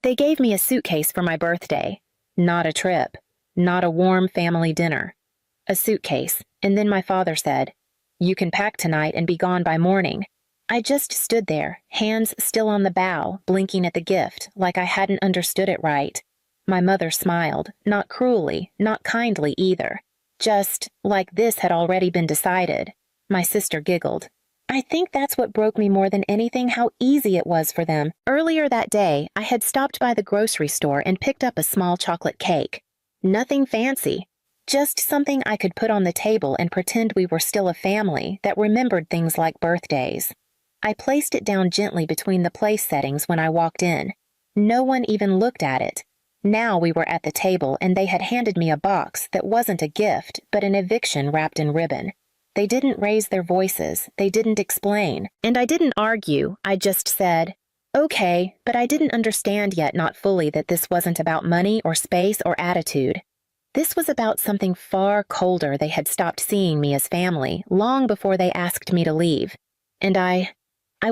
They gave me a suitcase for my birthday. Not a trip. Not a warm family dinner. A suitcase, and then my father said, "You can pack tonight and be gone by morning." I just stood there, hands still on the bow, blinking at the gift, like I hadn't understood it right. My mother smiled, not cruelly, not kindly either. Just like this had already been decided. My sister giggled. I think that's what broke me more than anything, how easy it was for them. Earlier that day, I had stopped by the grocery store and picked up a small chocolate cake. Nothing fancy. Just something I could put on the table and pretend we were still a family that remembered things like birthdays. I placed it down gently between the place settings when I walked in. No one even looked at it. Now we were at the table and they had handed me a box that wasn't a gift, but an eviction wrapped in ribbon. They didn't raise their voices, they didn't explain, and I didn't argue, I just said, "Okay," but I didn't understand yet, not fully, that this wasn't about money or space or attitude. This was about something far colder. They had stopped seeing me as family long before they asked me to leave. And I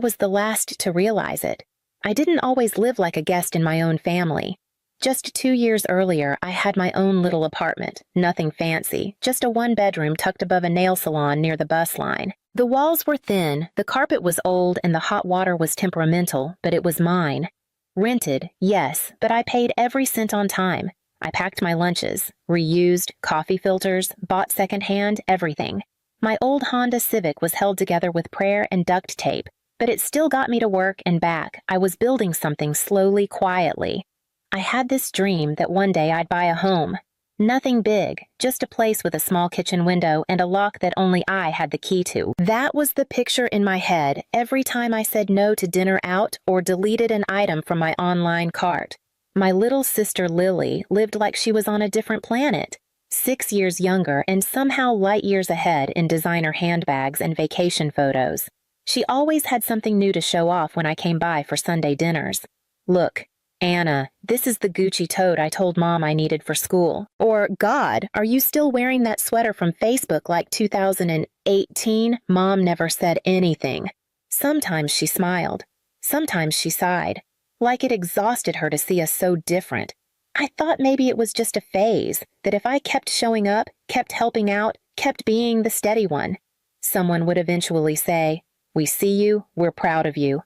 was the last to realize it. I didn't always live like a guest in my own family. Just 2 years earlier, I had my own little apartment, nothing fancy, just a one-bedroom tucked above a nail salon near the bus line. The walls were thin, the carpet was old, and the hot water was temperamental, but it was mine. Rented, yes, but I paid every cent on time. I packed my lunches, reused, coffee filters, bought secondhand, everything. My old Honda Civic was held together with prayer and duct tape, but it still got me to work and back. I was building something slowly, quietly. I had this dream that one day I'd buy a home. Nothing big, just a place with a small kitchen window and a lock that only I had the key to. That was the picture in my head every time I said no to dinner out or deleted an item from my online cart. My little sister Lily lived like she was on a different planet, 6 years younger and somehow light years ahead in designer handbags and vacation photos. She always had something new to show off when I came by for Sunday dinners. "Look, Anna, this is the Gucci tote I told Mom I needed for school." Or, "God, are you still wearing that sweater from Facebook like 2018? Mom never said anything." Sometimes she smiled. Sometimes she sighed, like it exhausted her to see us so different. I thought maybe it was just a phase, that if I kept showing up, kept helping out, kept being the steady one, someone would eventually say, "We see you, we're proud of you."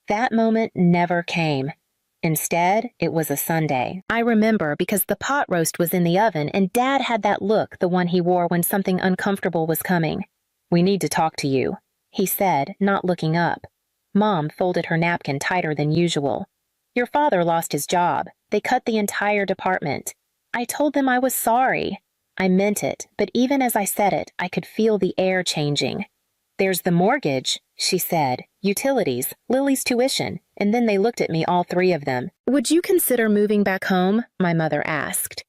That moment never came. Instead, it was a Sunday. I remember because the pot roast was in the oven and Dad had that look, the one he wore when something uncomfortable was coming. "We need to talk to you," he said, not looking up. Mom folded her napkin tighter than usual. "Your father lost his job. They cut the entire department." I told them I was sorry. I meant it, but even as I said it, I could feel the air changing. "There's the mortgage," she said, "utilities, Lily's tuition," and then they looked at me, all three of them. "Would you consider moving back home?" my mother asked.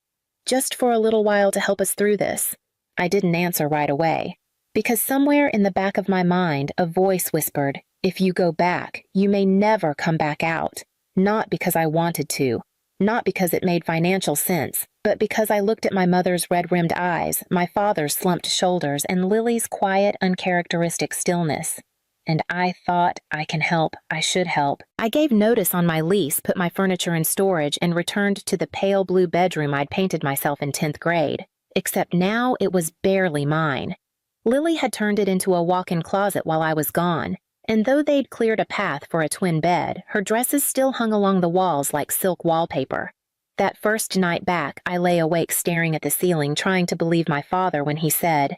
"Just for a little while to help us through this." I didn't answer right away, because somewhere in the back of my mind a voice whispered, "If you go back, you may never come back out." Not because I wanted to, not because it made financial sense, but because I looked at my mother's red-rimmed eyes, my father's slumped shoulders, and Lily's quiet, uncharacteristic stillness. And I thought, I can help, I should help. I gave notice on my lease, put my furniture in storage, and returned to the pale blue bedroom I'd painted myself in 10th grade. Except now it was barely mine. Lily had turned it into a walk-in closet while I was gone, and though they'd cleared a path for a twin bed, her dresses still hung along the walls like silk wallpaper. That first night back, I lay awake staring at the ceiling, trying to believe my father when he said,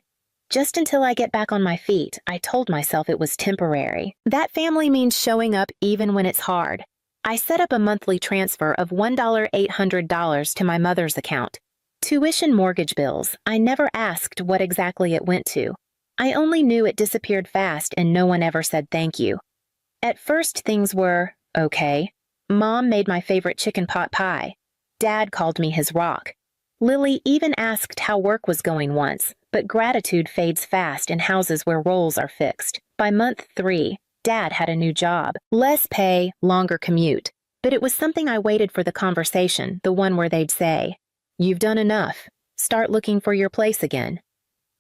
"Just until I get back on my feet." I told myself it was temporary. That family means showing up even when it's hard. I set up a monthly transfer of $1,800 to my mother's account. Tuition mortgage bills. I never asked what exactly it went to. I only knew it disappeared fast and no one ever said thank you. At first things were okay. Mom made my favorite chicken pot pie. Dad called me his rock. Lily even asked how work was going once, but gratitude fades fast in houses where roles are fixed. By month 3, Dad had a new job. Less pay, longer commute. But it was something I waited for the conversation, the one where they'd say, "You've done enough. Start looking for your place again."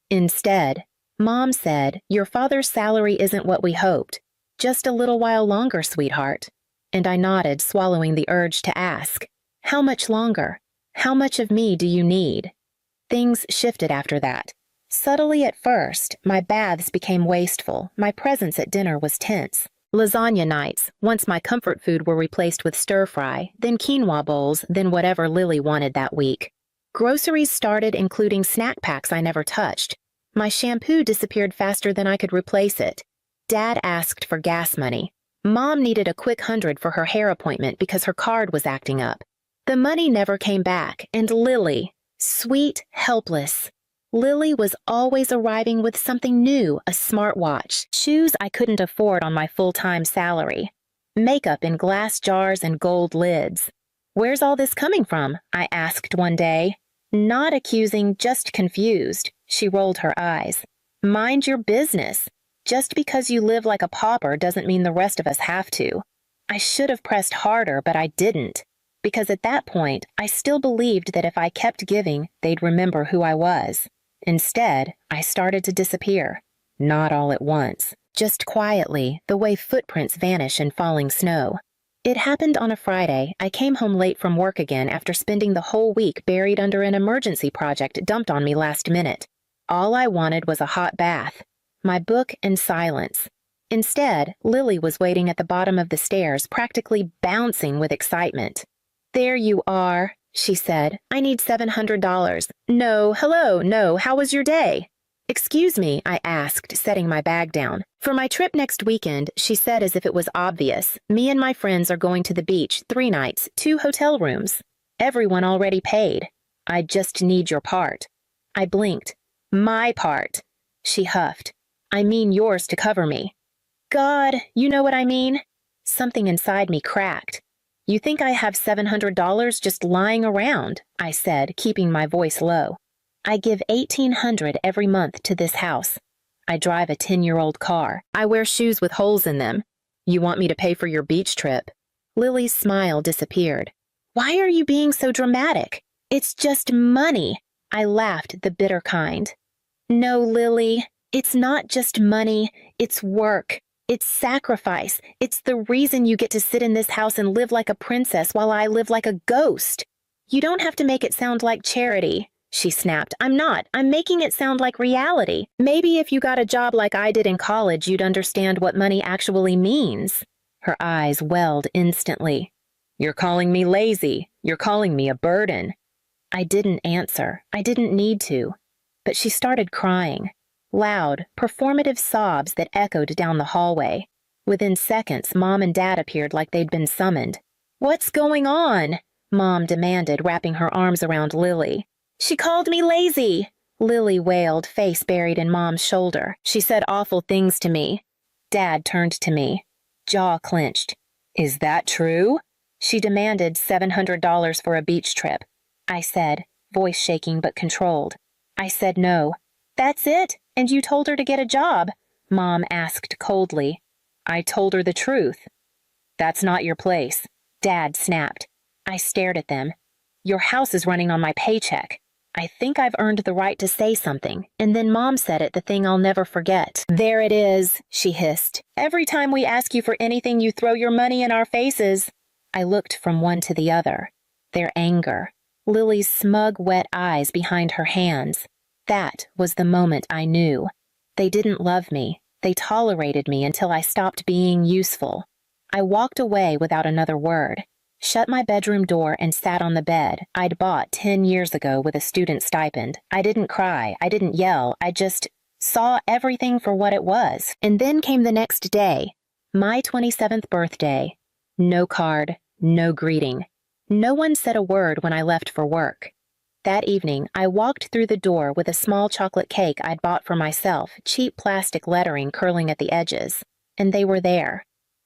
Instead, Mom said, "Your father's salary isn't what we hoped. Just a little while longer, sweetheart." and I nodded, swallowing the urge to ask, "How much longer? How much of me do you need?" Things shifted after that. Subtly at first, my baths became wasteful, my presence at dinner was tense. Lasagna nights, once my comfort food were replaced with stir-fry, then quinoa bowls, then whatever Lily wanted that week. Groceries started including snack packs I never touched. My shampoo disappeared faster than I could replace it. Dad asked for gas money. Mom needed a quick 100 for her hair appointment because her card was acting up. The money never came back, and Lily, sweet, helpless. Lily was always arriving with something new, a smartwatch, shoes I couldn't afford on my full-time salary, makeup in glass jars and gold lids. "Where's all this coming from?" I asked one day. Not accusing, just confused. She rolled her eyes. "Mind your business. Just because you live like a pauper doesn't mean the rest of us have to." I should have pressed harder, but I didn't. Because at that point, I still believed that if I kept giving, they'd remember who I was. Instead, I started to disappear. Not all at once. Just quietly, the way footprints vanish in falling snow. It happened on a Friday. I came home late from work again after spending the whole week buried under an emergency project dumped on me last minute. All I wanted was a hot bath, my book, and silence. Instead, Lily was waiting at the bottom of the stairs, practically bouncing with excitement. "There you are," she said. "I need $700. No, hello, no, how was your day?" "Excuse me," I asked, setting my bag down. "For my trip next weekend," she said as if it was obvious. "Me and my friends are going to the beach, 3 nights, 2 hotel rooms. Everyone already paid. I just need your part." I blinked. "My part." She huffed. "I mean yours to cover me." "God, you know what I mean?" Something inside me cracked. "You think I have $700 just lying around?" I said, keeping my voice low. "I give $1,800 every month to this house. I drive a 10-year-old car. I wear shoes with holes in them. You want me to pay for your beach trip?" Lily's smile disappeared. "Why are you being so dramatic? It's just money." I laughed, the bitter kind. "No, Lily, it's not just money. It's work. It's sacrifice. It's the reason you get to sit in this house and live like a princess while I live like a ghost. You don't have to make it sound like charity," she snapped. "I'm not. I'm making it sound like reality. Maybe if you got a job like I did in college, you'd understand what money actually means." Her eyes welled instantly. "You're calling me lazy. You're calling me a burden." I didn't answer. I didn't need to. But she started crying. Loud, performative sobs that echoed down the hallway. Within seconds, Mom and Dad appeared like they'd been summoned. "What's going on?" Mom demanded, wrapping her arms around Lily. "She called me lazy," Lily wailed, face buried in Mom's shoulder. "She said awful things to me." Dad turned to me. Jaw clenched. "Is that true?" "She demanded $700 for a beach trip," I said, voice shaking but controlled. I said no. "That's it? And you told her to get a job?" Mom asked coldly. "I told her the truth." "That's not your place," Dad snapped. I stared at them. "Your house is running on my paycheck. I think I've earned the right to say something." And then Mom said it, the thing I'll never forget. "There it is," she hissed. "Every time we ask you for anything, you throw your money in our faces." I looked from one to the other. Their anger. Lily's smug, wet eyes behind her hands. That was the moment I knew. They didn't love me. They tolerated me until I stopped being useful. I walked away without another word, shut my bedroom door, and sat on the bed I'd bought 10 years ago with a student stipend. I didn't cry. I didn't yell. I just saw everything for what it was. And then came the next day, my 27th birthday. No card, no greeting. No one said a word when I left for work. That evening, I walked through the door with a small chocolate cake I'd bought for myself, cheap plastic lettering curling at the edges. And they were there.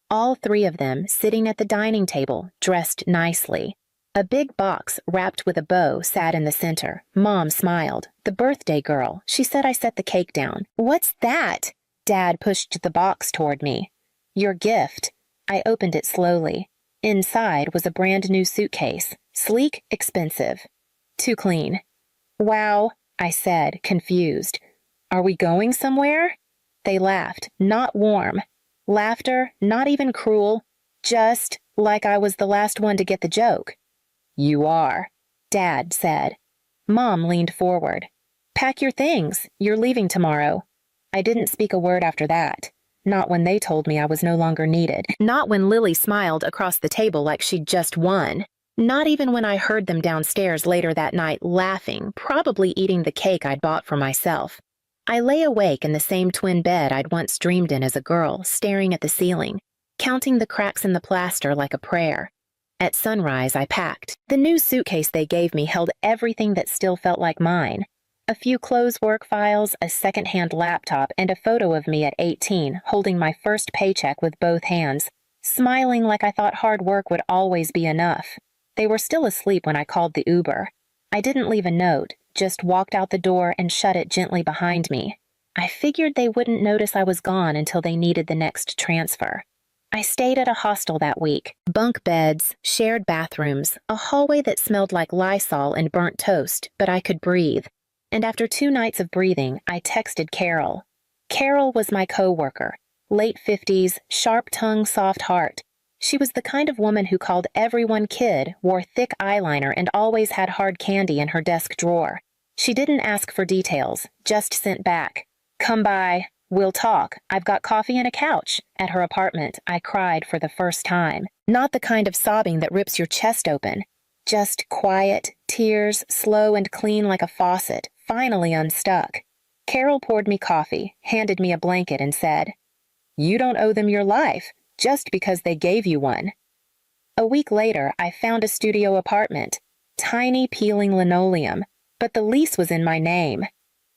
All 3 of them, sitting at the dining table, dressed nicely. A big box wrapped with a bow sat in the center. Mom smiled. "The birthday girl." She said I set the cake down. "What's that?" Dad pushed the box toward me. "Your gift." I opened it slowly. Inside was a brand new suitcase. Sleek, expensive. Too clean. "Wow," I said, confused. "Are we going somewhere?" They laughed, not warm. Laughter, not even cruel, Just like I was the last one to get the joke. You are, Dad said. Mom leaned forward. Pack your things. You're leaving tomorrow. I didn't speak a word after that. Not when they told me I was no longer needed. Not when Lily smiled across the table like she'd just won. Not even when I heard them downstairs later that night laughing, probably eating the cake I'd bought for myself. I lay awake in the same twin bed I'd once dreamed in as a girl, staring at the ceiling, counting the cracks in the plaster like a prayer. At sunrise, I packed. The new suitcase they gave me held everything that still felt like mine. A few clothes work files, a second-hand laptop, and a photo of me at 18, holding my first paycheck with both hands, smiling like I thought hard work would always be enough. They were still asleep when I called the Uber. I didn't leave a note, just walked out the door and shut it gently behind me. I figured they wouldn't notice I was gone until they needed the next transfer. I stayed at a hostel that week. Bunk beds, shared bathrooms, a hallway that smelled like Lysol and burnt toast, but I could breathe. And after 2 nights of breathing, I texted Carol. Carol was my co-worker, late 50s, sharp tongue, soft heart. She was the kind of woman who called everyone kid, wore thick eyeliner, and always had hard candy in her desk drawer. She didn't ask for details, just sent back. Come by. We'll talk. I've got coffee and a couch. At her apartment, I cried for the first time. Not the kind of sobbing that rips your chest open. Just quiet, tears, slow and clean like a faucet, finally unstuck. Carol poured me coffee, handed me a blanket, and said, You don't owe them your life, just because they gave you one. A week later, I found a studio apartment. Tiny peeling linoleum, but the lease was in my name.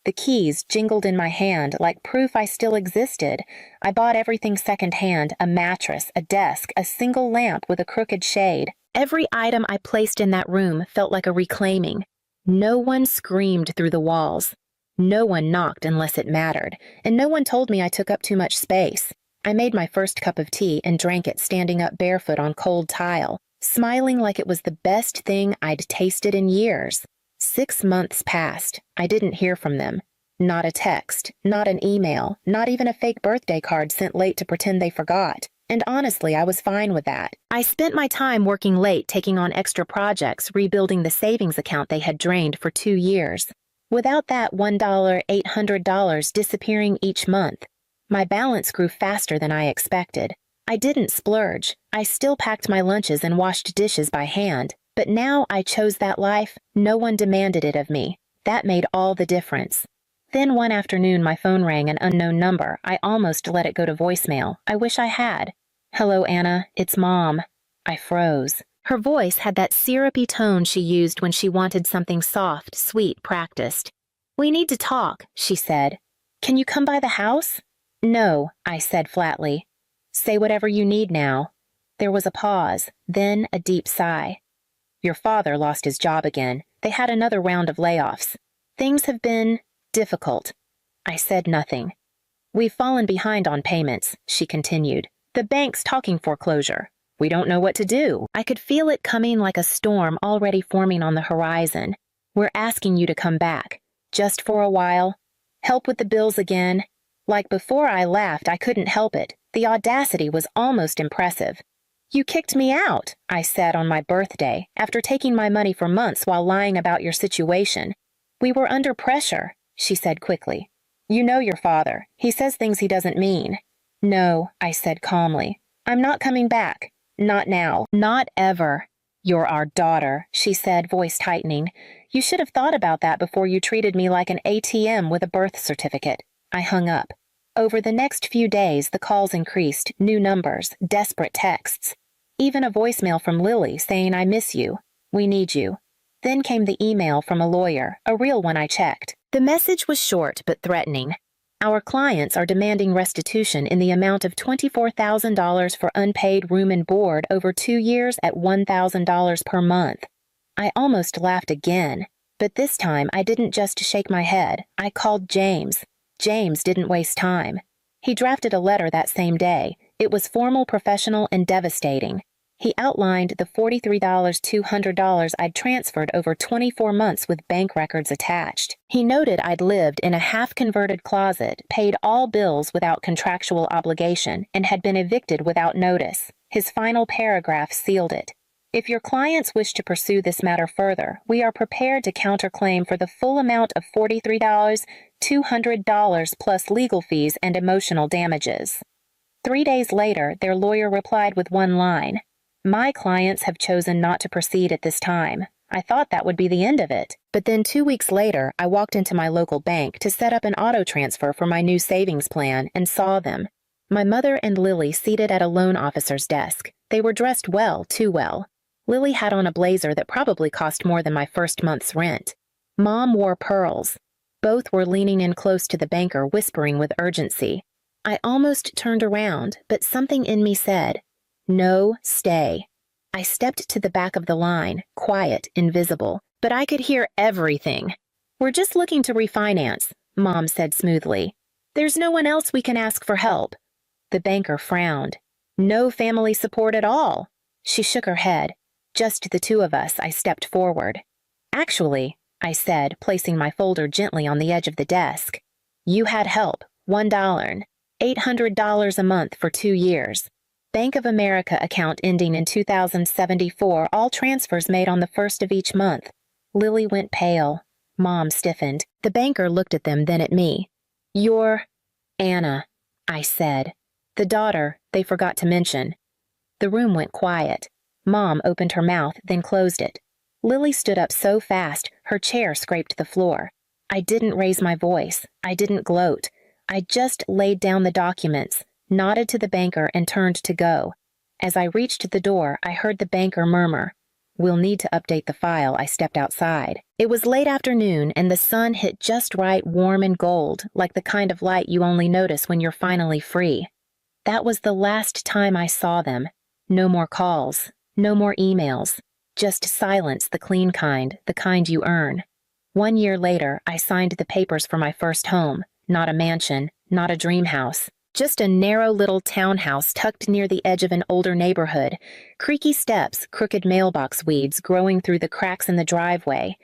The keys jingled in my hand like proof I still existed. I bought everything secondhand, a mattress, a desk, a single lamp with a crooked shade. Every item I placed in that room felt like a reclaiming. No one screamed through the walls. No one knocked unless it mattered, and no one told me I took up too much space. I made my first cup of tea and drank it standing up barefoot on cold tile, smiling like it was the best thing I'd tasted in years. 6 months passed. I didn't hear from them. Not a text, not an email, not even a fake birthday card sent late to pretend they forgot. And honestly, I was fine with that. I spent my time working late, taking on extra projects, rebuilding the savings account they had drained for 2 years. Without that $800 disappearing each month, my balance grew faster than I expected. I didn't splurge. I still packed my lunches and washed dishes by hand. But now I chose that life. No one demanded it of me. That made all the difference. Then one afternoon my phone rang, an unknown number. I almost let it go to voicemail. I wish I had. Hello, Anna. It's Mom. I froze. Her voice had that syrupy tone she used when she wanted something soft, sweet, practiced. We need to talk, she said. Can you come by the house? No, I said flatly. Say whatever you need now. There was a pause, then a deep sigh. Your father lost his job again. They had another round of layoffs. Things have been difficult. I said nothing. We've fallen behind on payments, she continued. The bank's talking foreclosure. We don't know what to do. I could feel it coming like a storm already forming on the horizon. We're asking you to come back. Just for a while. Help with the bills again. Like before I laughed, I couldn't help it. The audacity was almost impressive. You kicked me out, I said on my birthday, after taking my money for months while lying about your situation. We were under pressure, she said quickly. You know your father. He says things he doesn't mean. No, I said calmly. I'm not coming back. Not now. Not ever. You're our daughter, she said, voice tightening. You should have thought about that before you treated me like an ATM with a birth certificate. I hung up. Over the next few days, the calls increased, new numbers, desperate texts. Even a voicemail from Lily saying, I miss you. We need you. Then came the email from a lawyer, a real one I checked. The message was short but threatening. Our clients are demanding restitution in the amount of $24,000 for unpaid room and board over 2 years at $1,000 per month. I almost laughed again, but this time I didn't just shake my head. I called James. James didn't waste time. He drafted a letter that same day. It was formal, professional, and devastating. He outlined the $43,200 I'd transferred over 24 months with bank records attached. He noted I'd lived in a half-converted closet, paid all bills without contractual obligation, and had been evicted without notice. His final paragraph sealed it. If your clients wish to pursue this matter further, we are prepared to counterclaim for the full amount of $43,200 plus legal fees and emotional damages. 3 days later, their lawyer replied with one line, "My clients have chosen not to proceed at this time." I thought that would be the end of it. But then 2 weeks later, I walked into my local bank to set up an auto transfer for my new savings plan and saw them. My mother and Lily seated at a loan officer's desk. They were dressed well, too well. Lily had on a blazer that probably cost more than my first month's rent. Mom wore pearls. Both were leaning in close to the banker, whispering with urgency. I almost turned around, but something in me said, "No, stay." I stepped to the back of the line, quiet, invisible, but I could hear everything. "We're just looking to refinance," Mom said smoothly. "There's no one else we can ask for help." The banker frowned. "No family support at all." She shook her head. "Just the two of us." I stepped forward. "Actually," I said, placing my folder gently on the edge of the desk, "you had help, $1, $800 a month for 2 years. Bank of America account ending in 2074, all transfers made on the first of each month." Lily went pale. Mom stiffened. The banker looked at them, then at me. "You're Anna," I said. "The daughter they forgot to mention." The room went quiet. Mom opened her mouth, then closed it. Lily stood up so fast, her chair scraped the floor. I didn't raise my voice. I didn't gloat. I just laid down the documents, nodded to the banker, and turned to go. As I reached the door, I heard the banker murmur, "We'll need to update the file." I stepped outside. It was late afternoon, and the sun hit just right, warm and gold, like the kind of light you only notice when you're finally free. That was the last time I saw them. No more calls. No more emails. Just silence, the clean kind, the kind you earn. 1 year later, I signed the papers for my first home. Not a mansion, not a dream house. Just a narrow little townhouse tucked near the edge of an older neighborhood. Creaky steps, crooked mailbox weeds growing through the cracks in the driveway.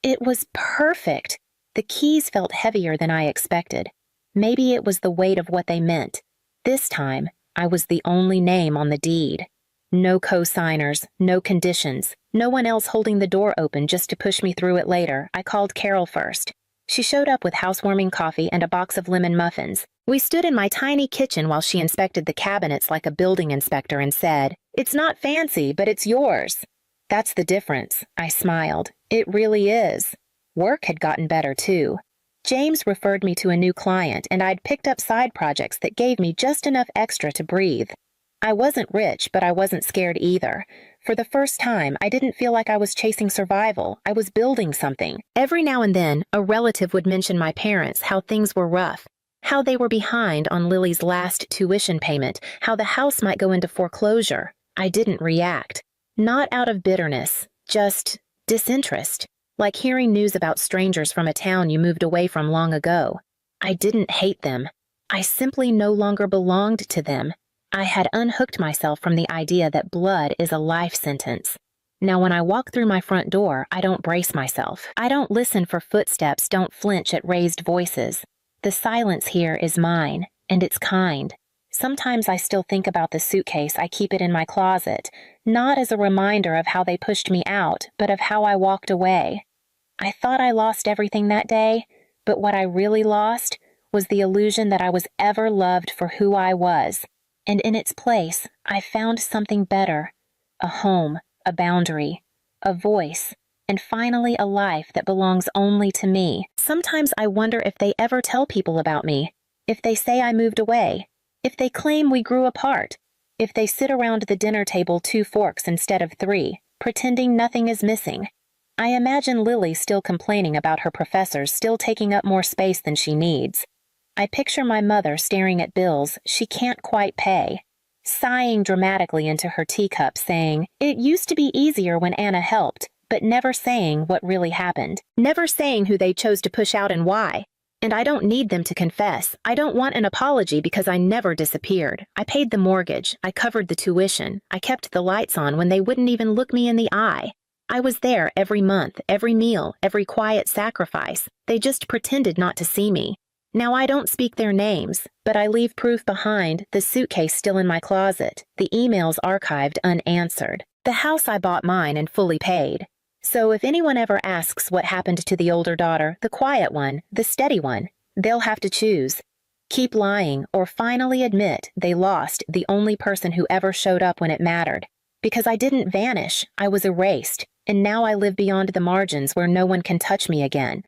It was perfect. The keys felt heavier than I expected. Maybe it was the weight of what they meant. This time, I was the only name on the deed. No co-signers, no conditions, no one else holding the door open just to push me through it later. I called Carol first. She showed up with housewarming coffee and a box of lemon muffins. We stood in my tiny kitchen while she inspected the cabinets like a building inspector and said, "It's not fancy, but it's yours." "That's the difference," I smiled. "It really is." Work had gotten better, too. James referred me to a new client, and I'd picked up side projects that gave me just enough extra to breathe. I wasn't rich, but I wasn't scared either. For the first time, I didn't feel like I was chasing survival. I was building something. Every now and then, a relative would mention my parents, how things were rough, how they were behind on Lily's last tuition payment, how the house might go into foreclosure. I didn't react. Not out of bitterness, just disinterest. Like hearing news about strangers from a town you moved away from long ago. I didn't hate them. I simply no longer belonged to them. I had unhooked myself from the idea that blood is a life sentence. Now when I walk through my front door, I don't brace myself. I don't listen for footsteps, don't flinch at raised voices. The silence here is mine, and it's kind. Sometimes I still think about the suitcase. I keep it in my closet, not as a reminder of how they pushed me out, but of how I walked away. I thought I lost everything that day, but what I really lost was the illusion that I was ever loved for who I was. And in its place, I found something better. A home, a boundary, a voice, and finally a life that belongs only to me. Sometimes I wonder if they ever tell people about me, if they say I moved away, if they claim we grew apart, if they sit around the dinner table 2 forks instead of 3, pretending nothing is missing. I imagine Lily still complaining about her professors still taking up more space than she needs. I picture my mother staring at bills she can't quite pay, sighing dramatically into her teacup saying, "It used to be easier when Anna helped," but never saying what really happened, never saying who they chose to push out and why. And I don't need them to confess. I don't want an apology because I never disappeared. I paid the mortgage. I covered the tuition. I kept the lights on when they wouldn't even look me in the eye. I was there every month, every meal, every quiet sacrifice. They just pretended not to see me. Now I don't speak their names, but I leave proof behind, the suitcase still in my closet, the emails archived unanswered. The house I bought mine and fully paid. So if anyone ever asks what happened to the older daughter, the quiet one, the steady one, they'll have to choose. Keep lying or finally admit they lost the only person who ever showed up when it mattered. Because I didn't vanish, I was erased, and now I live beyond the margins where no one can touch me again.